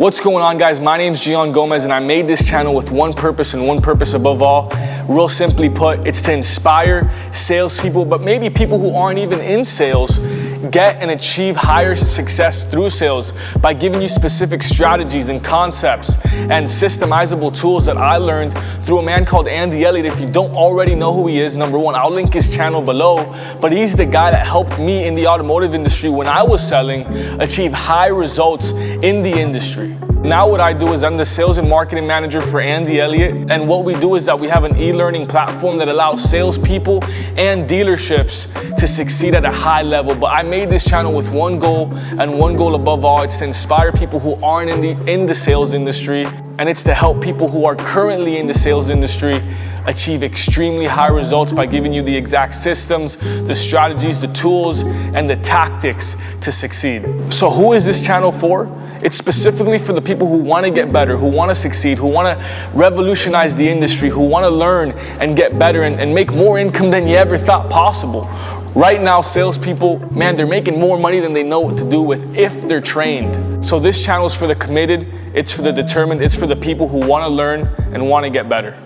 What's going on, guys? My name's Gian Gomez and I made this channel with one purpose and one purpose above all. Real simply put, it's to inspire salespeople, but maybe people who aren't even in sales, get and achieve higher success through sales by giving you specific strategies and concepts and systemizable tools that I learned through a man called Andy Elliott. If you don't already know who he is, number one, I'll link his channel below, but he's the guy that helped me in the automotive industry when I was selling achieve high results in the industry. Now what I do is I'm the sales and marketing manager for Andy Elliott, and what we do is that we have an e-learning platform that allows salespeople and dealerships to succeed at a high level. But I made this channel with one goal, and one goal above all. It's to inspire people who aren't in the sales industry, and it's to help people who are currently in the sales industry achieve extremely high results by giving you the exact systems, the strategies, the tools, and the tactics to succeed. So who is this channel for? It's specifically for the people who want to get better, who want to succeed, who want to revolutionize the industry, who want to learn and get better and make more income than you ever thought possible. Right now, salespeople, man, they're making more money than they know what to do with if they're trained. So this channel is for the committed, it's for the determined, it's for the people who want to learn and want to get better.